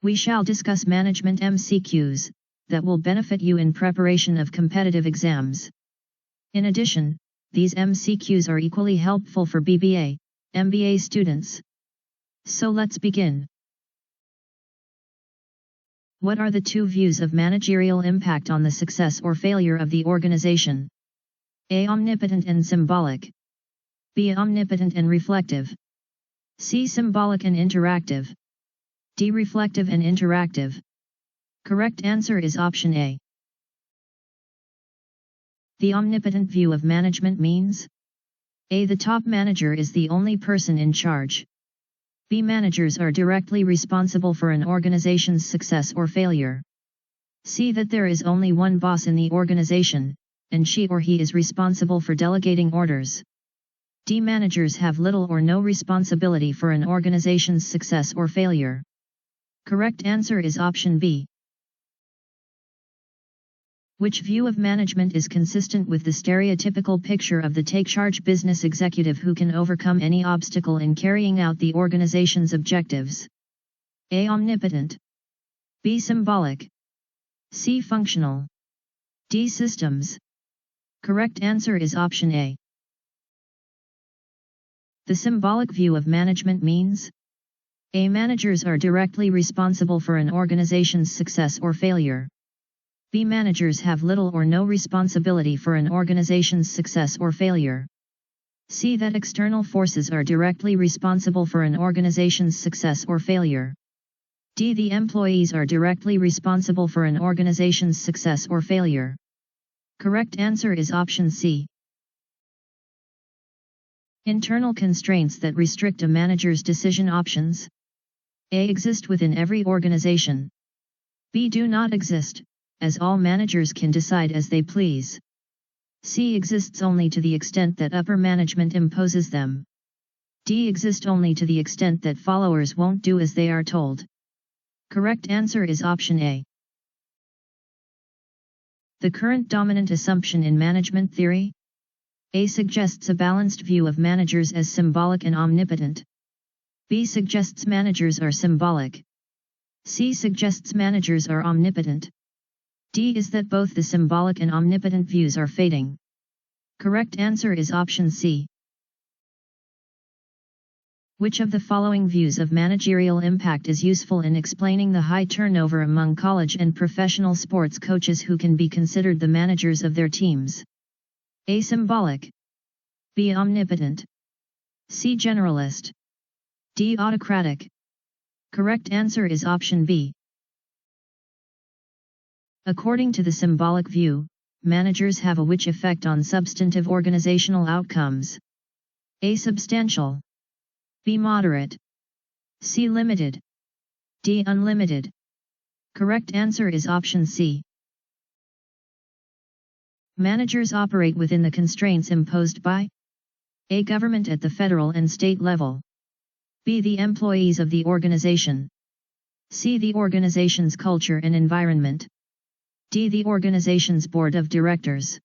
We shall discuss management MCQs that will benefit you in preparation of competitive exams. In addition, these MCQs are equally helpful for BBA, MBA students. So let's begin. What are the two views of managerial impact on the success or failure of the organization? A. Omnipotent and symbolic. B. Omnipotent and reflective. C. Symbolic and interactive. D. Reflective and interactive. Correct answer is option A. The omnipotent view of management means A. The top manager is the only person in charge. B. Managers are directly responsible for an organization's success or failure. C. That there is only one boss in the organization, and she or he is responsible for delegating orders. D. Managers have little or no responsibility for an organization's success or failure. Correct answer is option B. Which view of management is consistent with the stereotypical picture of the take-charge business executive who can overcome any obstacle in carrying out the organization's objectives? A. Omnipotent. B. Symbolic. C. Functional. D. Systems. Correct answer is option A. The symbolic view of management means A. Managers are directly responsible for an organization's success or failure. B. Managers have little or no responsibility for an organization's success or failure. C. That external forces are directly responsible for an organization's success or failure. D. The employees are directly responsible for an organization's success or failure. Correct answer is option C. Internal constraints that restrict a manager's decision options. A. Exist within every organization. B. Do not exist, as all managers can decide as they please. C. Exists only to the extent that upper management imposes them. D. Exist only to the extent that followers won't do as they are told. Correct answer is option A. The current dominant assumption in management theory? A. Suggests a balanced view of managers as symbolic and omnipotent. B. Suggests managers are symbolic. C. Suggests managers are omnipotent. D. Is that both the symbolic and omnipotent views are fading. Correct answer is option C. Which of the following views of managerial impact is useful in explaining the high turnover among college and professional sports coaches who can be considered the managers of their teams? A. Symbolic. B. Omnipotent. C. Generalist. D. Autocratic. Correct answer is option B. According to the symbolic view, managers have a which effect on substantive organizational outcomes? A. Substantial. B. Moderate. C. Limited. D. Unlimited. Correct answer is option C. Managers operate within the constraints imposed by A. Government at the federal and state level. B. The employees of the organization. C. The organization's culture and environment. D. The organization's board of directors.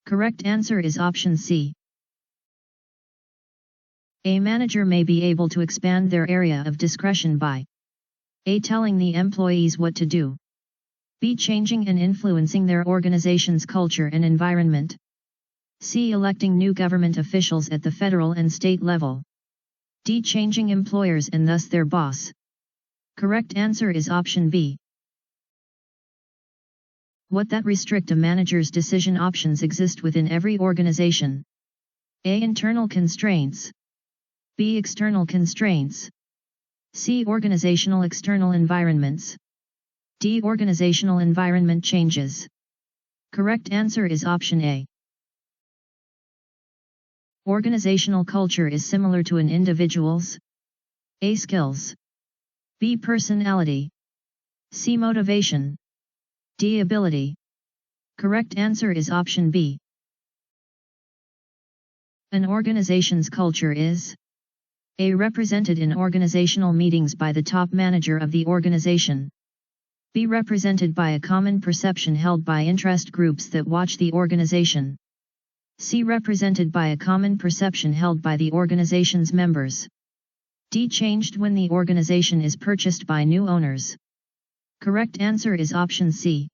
Correct answer is option C. A manager may be able to expand their area of discretion by A. Telling the employees what to do. B. Changing and influencing their organization's culture and environment. C. Electing new government officials at the federal and state level. D. Changing employers and thus their boss. Correct answer is option B. What that restrict a manager's decision options exist within every organization? A. Internal constraints. B. External constraints. C. Organizational external environments. D. Organizational environment changes. Correct answer is option A. Organizational culture is similar to an individual's A. Skills. B. Personality. C. Motivation. D. Ability. Correct answer is option B. An organization's culture is A. Represented in organizational meetings by the top manager of the organization. B. Represented by a common perception held by interest groups that watch the organization. C. Represented by a common perception held by the organization's members. D. Changed when the organization is purchased by new owners. Correct answer is option C.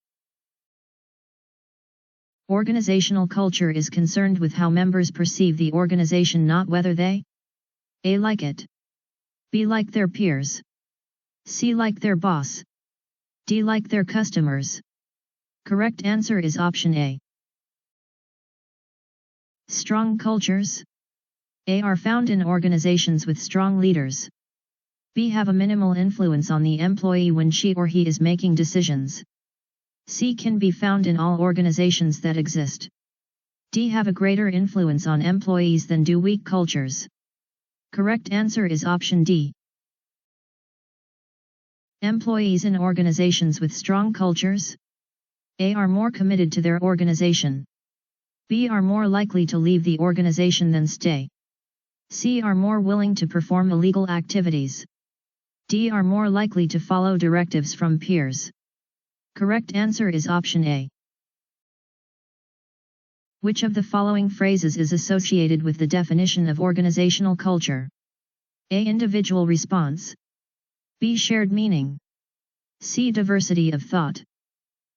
Organizational culture is concerned with how members perceive the organization, not whether they A. Like it, B. Like their peers, C. Like their boss, D. Like their customers. Correct answer is option A. Strong cultures A. Are found in organizations with strong leaders. B. Have a minimal influence on the employee when she or he is making decisions. C. Can be found in all organizations that exist. D. Have a greater influence on employees than do weak cultures. Correct answer is option D. Employees in organizations with strong cultures A. Are more committed to their organization. B. Are more likely to leave the organization than stay. C. Are more willing to perform illegal activities. D. Are more likely to follow directives from peers. Correct answer is option A. Which of the following phrases is associated with the definition of organizational culture? A. Individual response. B. Shared meaning. C. Diversity of thought.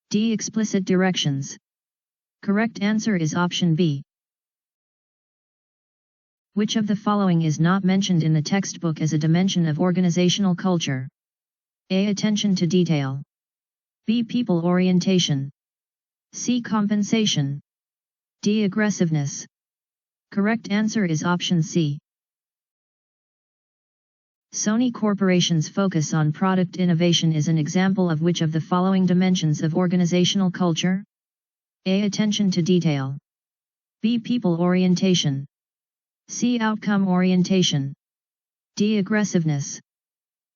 D. Explicit directions. Correct answer is option B. Which of the following is not mentioned in the textbook as a dimension of organizational culture? A. Attention to detail. B. People orientation. C. Compensation. D. Aggressiveness. Correct answer is option C. Sony Corporation's focus on product innovation is an example of which of the following dimensions of organizational culture? A. Attention to detail. B. People orientation. C. Outcome orientation. D. Aggressiveness.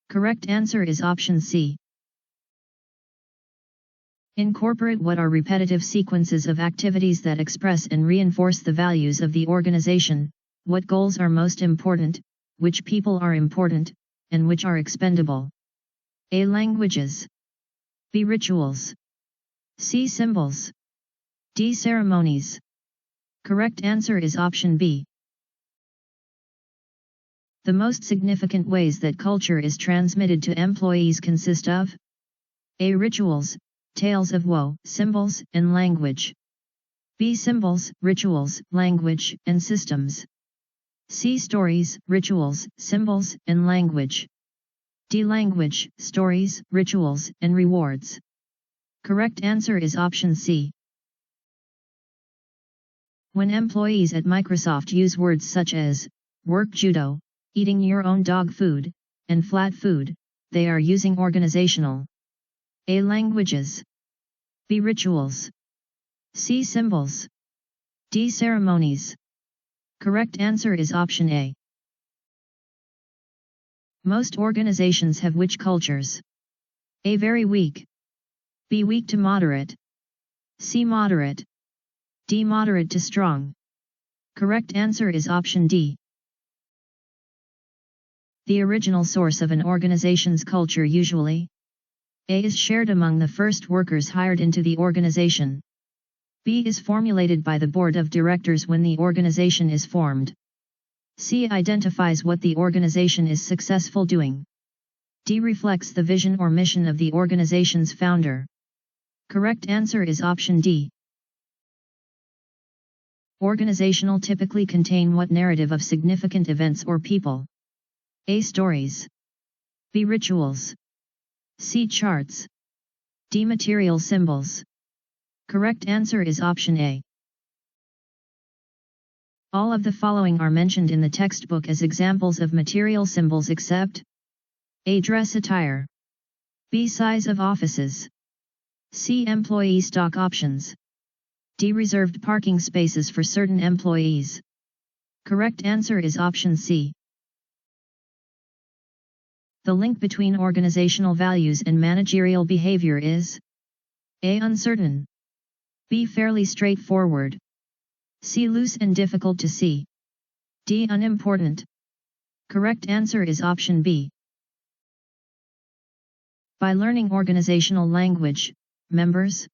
Correct answer is option C. Incorporate what are repetitive sequences of activities that express and reinforce the values of the organization, what goals are most important, which people are important, and which are expendable. A. Languages. B. Rituals. C. Symbols. D. Ceremonies. Correct answer is option B. The most significant ways that culture is transmitted to employees consist of A. Rituals, tales of woe, symbols, and language. B. Symbols, rituals, language, and systems. C. Stories, rituals, symbols, and language. D. Language, stories, rituals, and rewards. Correct answer is option C. When employees at Microsoft use words such as work judo, eating your own dog food, and flat food, they are using organizational A. Languages. B. Rituals. C. Symbols. D. Ceremonies. Correct answer is option A. Most organizations have which cultures? A. Very weak. B. Weak to moderate. C. Moderate. D. Moderate to strong. Correct answer is option D. The original source of an organization's culture usually A. is shared among the first workers hired into the organization. B. is formulated by the board of directors when the organization is formed. C. identifies what the organization is successful doing. D. reflects the vision or mission of the organization's founder. Correct answer is option D. Organizational typically contain what narrative of significant events or people? A. Stories. B. Rituals. C. Charts. D. Material symbols. Correct answer is option A. All of the following are mentioned in the textbook as examples of material symbols except A. Dress attire. B. Size of offices. C. Employee stock options. D. Reserved parking spaces for certain employees. Correct answer is option C. The link between organizational values and managerial behavior is A. Uncertain. B. Fairly straightforward. C. Loose and difficult to see. D. Unimportant. Correct answer is option B. By learning organizational language, members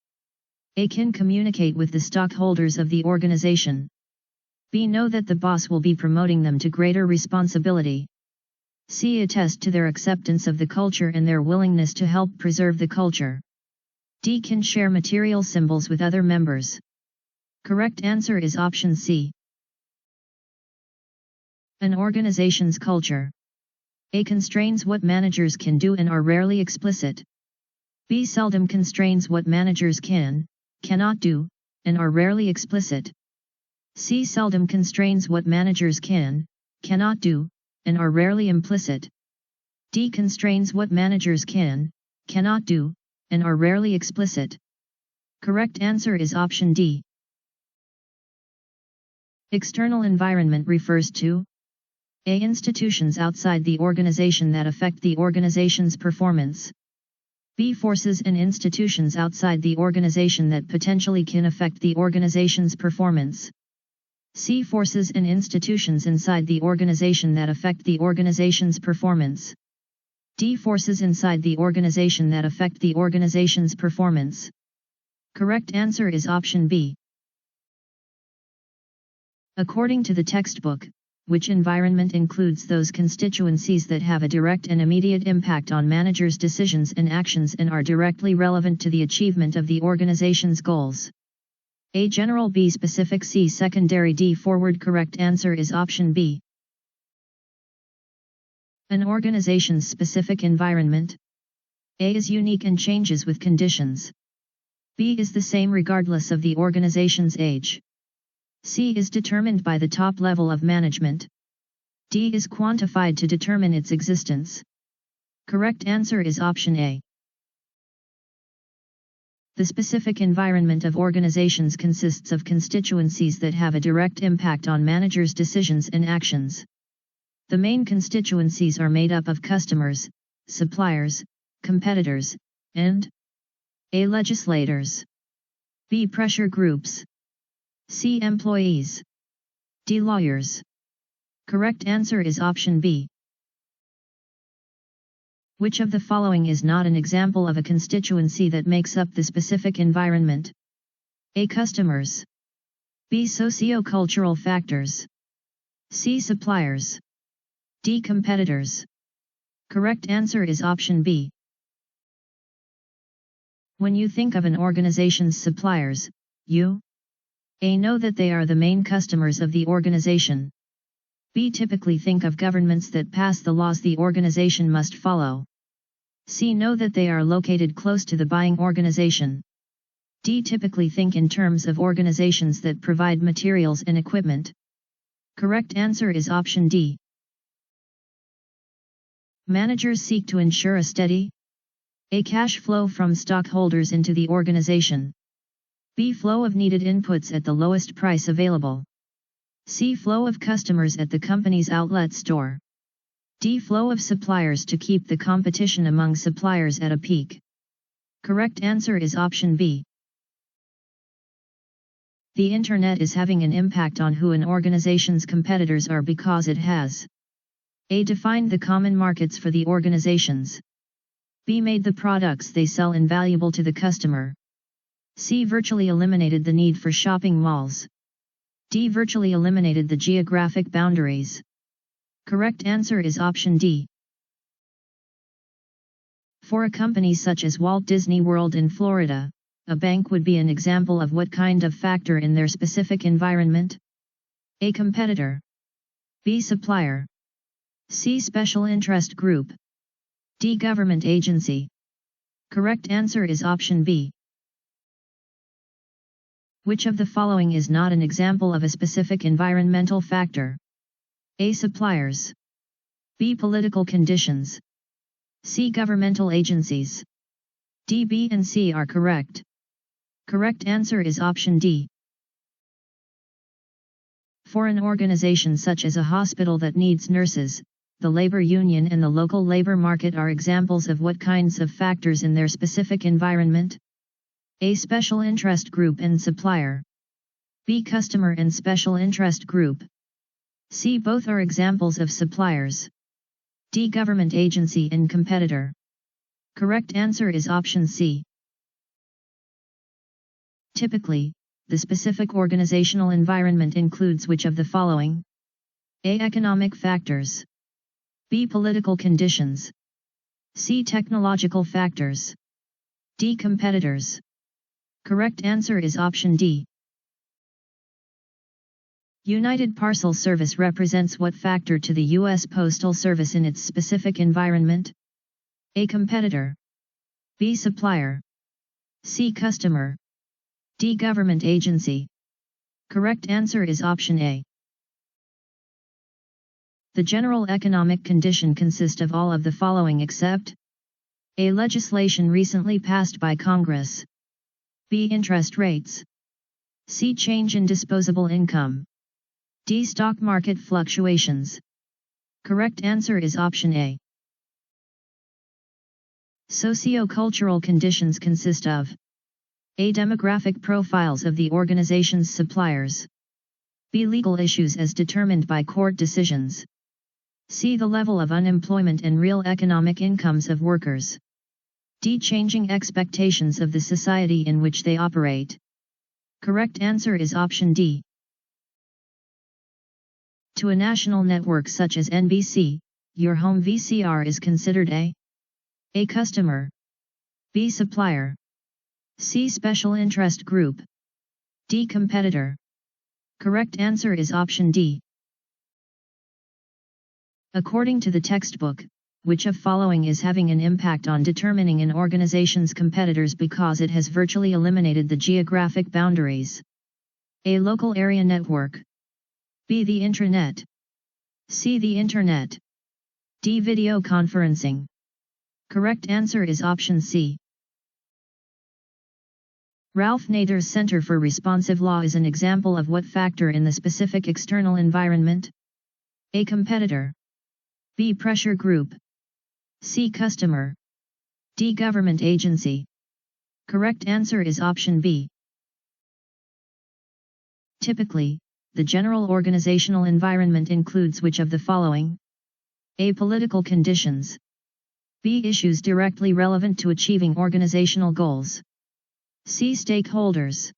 A. can communicate with the stockholders of the organization. B. know that the boss will be promoting them to greater responsibility. C. Attest to their acceptance of the culture and their willingness to help preserve the culture. D. Can share material symbols with other members. Correct answer is option C. An organization's culture. A. Constrains what managers can do and are rarely explicit. B. Seldom constrains what managers can, cannot do, and are rarely explicit. C. Seldom constrains what managers can, cannot do, and are rarely implicit. D. Constrains what managers can, cannot do, and are rarely explicit. Correct answer is option D. External environment refers to A. Institutions outside the organization that affect the organization's performance. B. Forces and institutions outside the organization that potentially can affect the organization's performance. C. Forces and institutions inside the organization that affect the organization's performance. D. Forces inside the organization that affect the organization's performance. Correct answer is option B. According to the textbook, which environment includes those constituencies that have a direct and immediate impact on managers' decisions and actions and are directly relevant to the achievement of the organization's goals? A. General, B. Specific, C. Secondary, D. Forward. Correct answer is option B. An organization's specific environment. A. Is unique and changes with conditions. B. Is the same regardless of the organization's age. C. Is determined by the top level of management. D. Is quantified to determine its existence. Correct answer is option A. The specific environment of organizations consists of constituencies that have a direct impact on managers' decisions and actions. The main constituencies are made up of customers, suppliers, competitors, and A. Legislators. B. Pressure groups. C. Employees. D. Lawyers. Correct answer is option B. Which of the following is not an example of a constituency that makes up the specific environment? A. Customers. B. Socio-cultural factors. C. Suppliers. D. Competitors. Correct answer is option B. When you think of an organization's suppliers, you A. Know that they are the main customers of the organization. B. Typically think of governments that pass the laws the organization must follow. C. Know that they are located close to the buying organization. D. Typically think in terms of organizations that provide materials and equipment. Correct answer is option D. Managers seek to ensure a steady A. Cash flow from stockholders into the organization. B. Flow of needed inputs at the lowest price available. C. Flow of customers at the company's outlet store. D. Flow of suppliers to keep the competition among suppliers at a peak. Correct answer is option B. The Internet is having an impact on who an organization's competitors are because it has A. Defined the common markets for the organizations. B. Made the products they sell invaluable to the customer. C. Virtually eliminated the need for shopping malls. D. Virtually eliminated the geographic boundaries. Correct answer is option D. For a company such as Walt Disney World in Florida, a bank would be an example of what kind of factor in their specific environment? A. Competitor. B. Supplier. C. Special interest group. D. Government agency. Correct answer is option B. Which of the following is not an example of a specific environmental factor? A. Suppliers. B. Political conditions. C. Governmental agencies. D. B and C are correct. Correct answer is option D. For an organization such as a hospital that needs nurses, the labor union and the local labor market are examples of what kinds of factors in their specific environment? A. Special interest group and supplier. B. Customer and special interest group. C. Both are examples of suppliers. D. Government agency and competitor. Correct answer is option C. Typically, the specific organizational environment includes which of the following? A. Economic factors. B. Political conditions. C. Technological factors. D. Competitors. Correct answer is option D. United Parcel Service represents what factor to the U.S. Postal Service in its specific environment? A. Competitor. B. Supplier. C. Customer. D. Government agency. Correct answer is option A. The general economic condition consists of all of the following except A. Legislation recently passed by Congress. B. Interest rates. C. Change in disposable income. D. Stock market fluctuations. Correct answer is option A. Socio-cultural conditions consist of A. Demographic profiles of the organization's suppliers. B. Legal issues as determined by court decisions. C. The level of unemployment and real economic incomes of workers. D. Changing expectations of the society in which they operate. Correct answer is option D. To a national network such as NBC, your home VCR is considered A. Customer. B. Supplier. C. Special interest group. D. Competitor. Correct answer is option D. According to the textbook, which of following is having an impact on determining an organization's competitors because it has virtually eliminated the geographic boundaries? A. Local area network. B. The intranet. C. The internet. D. Video conferencing. Correct answer is option C. Ralph Nader's Center for Responsive Law is an example of what factor in the specific external environment? A. Competitor. B. Pressure group. C. Customer. D. Government agency. Correct answer is option B. Typically, the general organizational environment includes which of the following? A. Political conditions. B. Issues directly relevant to achieving organizational goals. C. Stakeholders.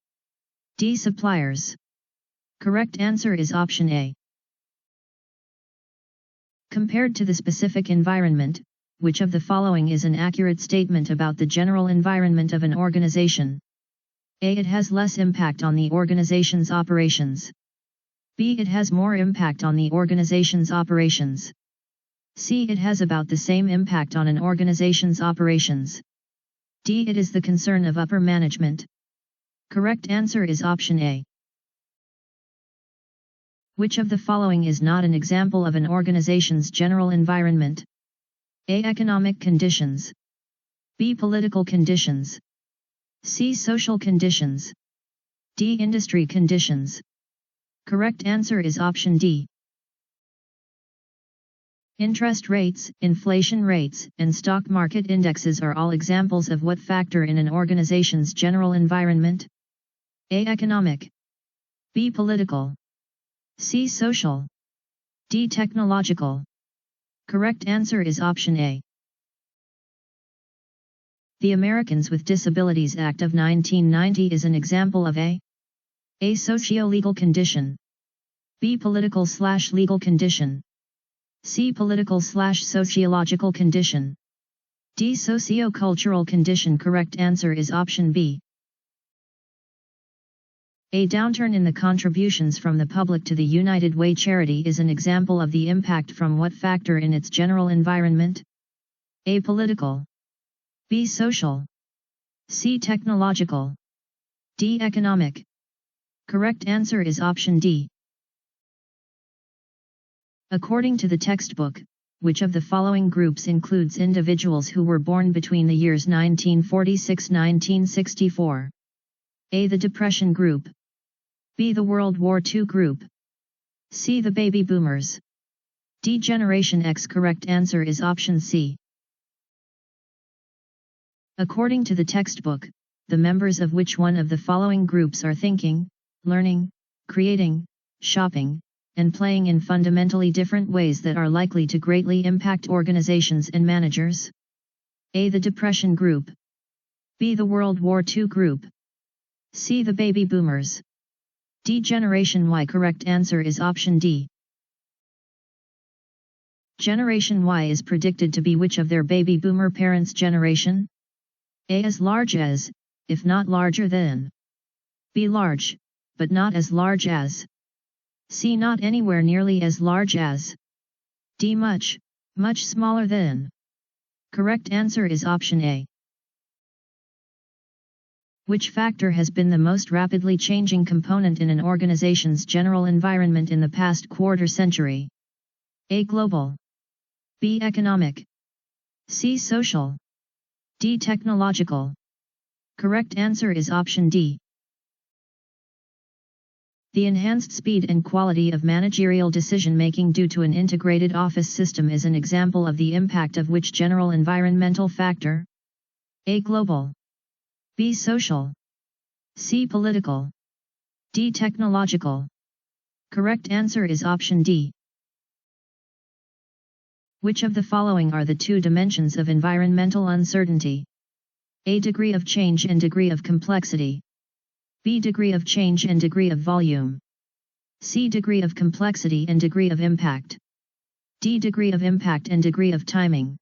D. Suppliers. Correct answer is option A. Compared to the specific environment, which of the following is an accurate statement about the general environment of an organization? A. It has less impact on the organization's operations. B. It has more impact on the organization's operations. C. It has about the same impact on an organization's operations. D. It is the concern of upper management. Correct answer is option A. Which of the following is not an example of an organization's general environment? A. Economic conditions. B. Political conditions. C. Social conditions. D. Industry conditions. Correct answer is option D. Interest rates, inflation rates, and stock market indexes are all examples of what factor in an organization's general environment? A. Economic. B. Political. C. Social. D. Technological. Correct answer is option A. The Americans with Disabilities Act of 1990 is an example of A. Socio-legal condition. B. Political/legal condition. C. Political/sociological condition. D. Socio-cultural condition. Correct answer is option B. A downturn in the contributions from the public to the United Way charity is an example of the impact from what factor in its general environment? A. Political. B. Social. C. Technological. D. Economic. Correct answer is option D. According to the textbook, which of the following groups includes individuals who were born between the years 1946–1964? A. The Depression group. B. The World War II group. C. The Baby Boomers. D. Generation X. Correct answer is option C. According to the textbook, the members of which one of the following groups are thinking, learning, creating, shopping, and playing in fundamentally different ways that are likely to greatly impact organizations and managers? A. The Depression group. B. The World War II group. C. The Baby Boomers. D. Generation Y. Correct answer is option D. Generation Y is predicted to be which of their baby boomer parents' generation? A. As large as, if not larger than. B. Large, but not as large as. C. Not anywhere nearly as large as. D. Much, much smaller than. Correct answer is option A. Which factor has been the most rapidly changing component in an organization's general environment in the past quarter century? A. Global. B. Economic. C. Social. D. Technological. Correct answer is option D. The enhanced speed and quality of managerial decision-making due to an integrated office system is an example of the impact of which general environmental factor? A. Global. B. Social. C. Political. D. Technological. Correct answer is option D. Which of the following are the two dimensions of environmental uncertainty? A. Degree of change and degree of complexity. B. Degree of change and degree of volume. C. Degree of complexity and degree of impact. D. Degree of impact and degree of timing.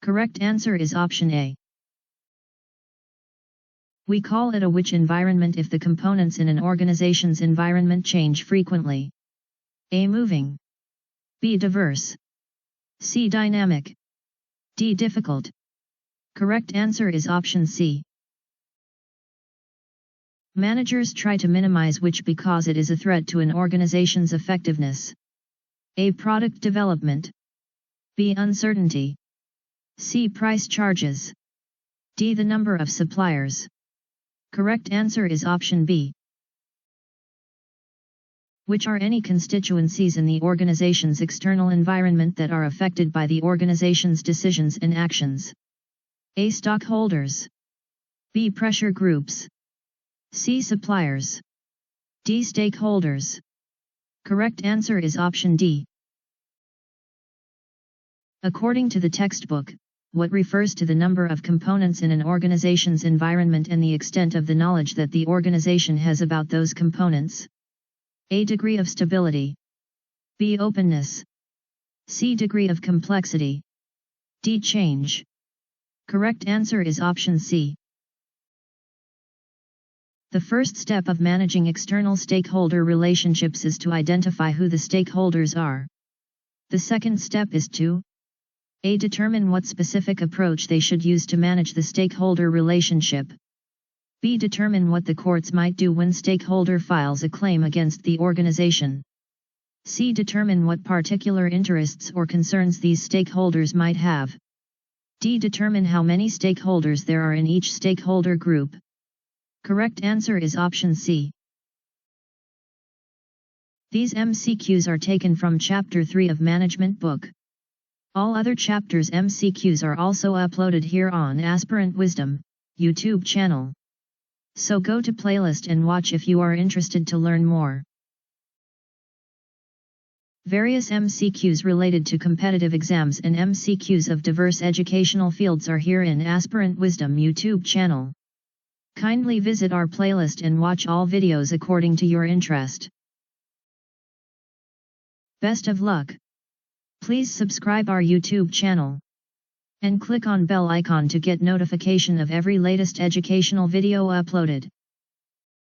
Correct answer is option A. We call it a which environment if the components in an organization's environment change frequently? A. Moving. B. Diverse. C. Dynamic. D. Difficult. Correct answer is option C. Managers try to minimize which because it is a threat to an organization's effectiveness? A. Product development. B. Uncertainty. C. Price charges. D. The number of suppliers. Correct answer is option B. Which are any constituencies in the organization's external environment that are affected by the organization's decisions and actions? A. Stockholders. B. Pressure groups. C. Suppliers. D. Stakeholders. Correct answer is option D. According to the textbook, what refers to the number of components in an organization's environment and the extent of the knowledge that the organization has about those components? A. Degree of stability. B. Openness. C. Degree of complexity. D. Change. Correct answer is option C. The first step of managing external stakeholder relationships is to identify who the stakeholders are. The second step is to A. Determine what specific approach they should use to manage the stakeholder relationship. B. Determine what the courts might do when stakeholder files a claim against the organization. C. Determine what particular interests or concerns these stakeholders might have. D. Determine how many stakeholders there are in each stakeholder group. Correct answer is option C. These MCQs are taken from Chapter 3 of Management Book. All other chapters' MCQs are also uploaded here on Aspirant Wisdom YouTube channel. So go to playlist and watch if you are interested to learn more. Various MCQs related to competitive exams and MCQs of diverse educational fields are here in Aspirant Wisdom YouTube channel. Kindly visit our playlist and watch all videos according to your interest. Best of luck. Please subscribe our YouTube channel and click on bell icon to get notification of every latest educational video uploaded.